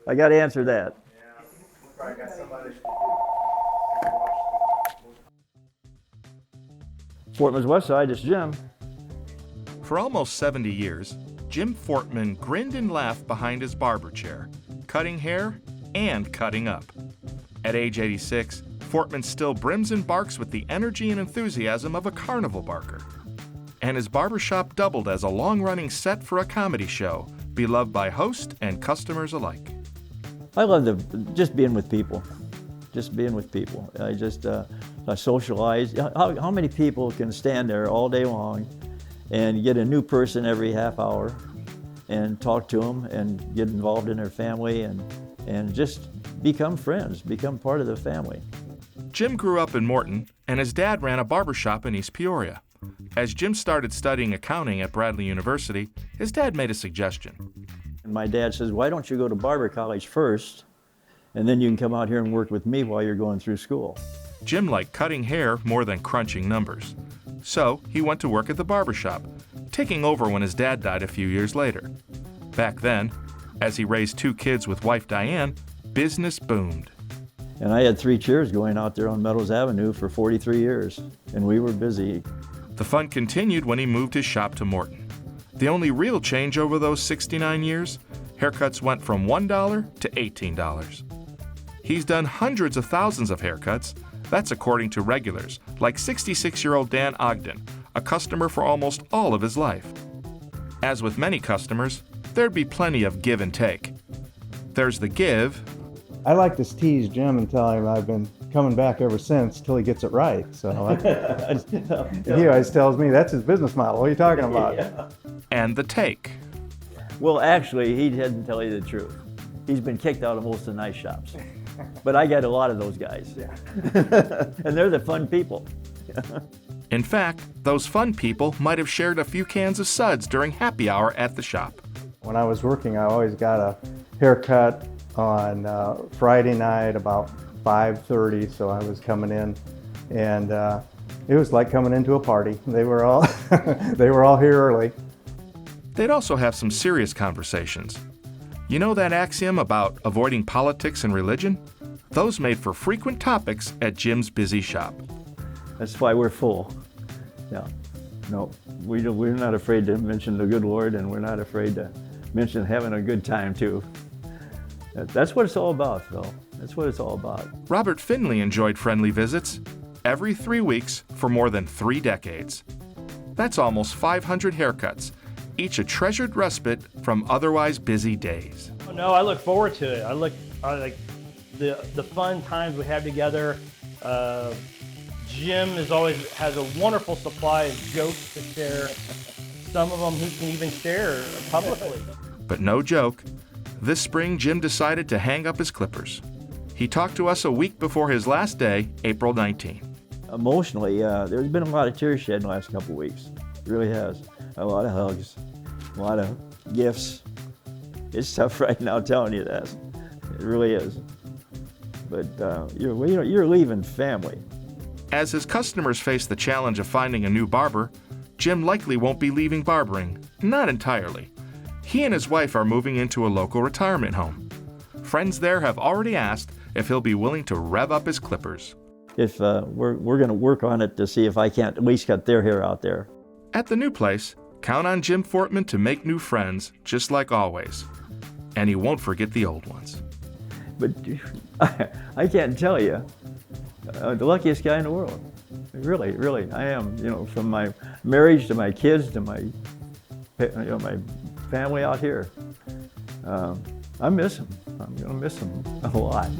I got to answer that. Yeah, we probably got somebody. Fortman's West Side, it's Jim. For almost 70 years, Jim Fortman grinned and laughed behind his barber chair, cutting hair and cutting up. At age 86, Fortman still brims and barks with the energy and enthusiasm of a carnival barker. And his barbershop doubled as a long-running set for a comedy show, beloved by host and customers alike. I love just being with people. Just being with people. I socialize. How many people can stand there all day long and get a new person every half hour and talk to them and get involved in their family and just become friends, become part of the family. Jim grew up in Morton, and his dad ran a barbershop in East Peoria. As Jim started studying accounting at Bradley University, his dad made a suggestion. And my dad says, why don't you go to barber college first, and then you can come out here and work with me while you're going through school. Jim liked cutting hair more than crunching numbers. So he went to work at the barbershop, taking over when his dad died a few years later. Back then, as he raised 2 kids with wife Diane, business boomed. And I had 3 chairs going out there on Meadows Avenue for 43 years, and we were busy. The fun continued when he moved his shop to Morton. The only real change over those 69 years, haircuts went from $1 to $18. He's done hundreds of thousands of haircuts. That's according to regulars, like 66-year-old Dan Ogden, a customer for almost all of his life. As with many customers, there'd be plenty of give and take. There's the give. I like to tease Jim and tell him I've been coming back ever since till he gets it right. So he always tells me that's his business model. What are you talking about? Yeah. And the take. Well, actually, he didn't tell you the truth. He's been kicked out of most of the nice shops. But I got a lot of those guys. Yeah. And they're the fun people. In fact, those fun people might have shared a few cans of suds during happy hour at the shop. When I was working, I always got a haircut on Friday night about 5:30, so I was coming in, and it was like coming into a party. They were all they were all here early. They'd also have some serious conversations. You know that axiom about avoiding politics and religion? Those made for frequent topics at Jim's busy shop. That's why we're full. Yeah. No, we're not afraid to mention the good Lord, and we're not afraid to mention having a good time too. That's what it's all about, Phil. That's what it's all about. Robert Finley enjoyed friendly visits every 3 weeks for more than 3 decades. That's almost 500 haircuts, each a treasured respite from otherwise busy days. No, I look forward to it. I like the fun times we have together. Jim always has a wonderful supply of jokes to share. Some of them he can even share publicly. But no joke, this spring Jim decided to hang up his clippers. He talked to us a week before his last day, April 19th. Emotionally, there's been a lot of tears shed in the last couple of weeks. It really has. A lot of hugs, a lot of gifts. It's tough right now telling you that. It really is. But you're leaving family. As his customers face the challenge of finding a new barber, Jim likely won't be leaving barbering. Not entirely. He and his wife are moving into a local retirement home. Friends there have already asked if he'll be willing to rev up his clippers. If we're going to work on it to see if I can't at least cut their hair out there. At the new place, count on Jim Fortman to make new friends, just like always. And he won't forget the old ones. But I can't tell you, the luckiest guy in the world. Really, really, I am. You know, from my marriage to my kids to my family out here. I miss him. I'm going to miss him a lot.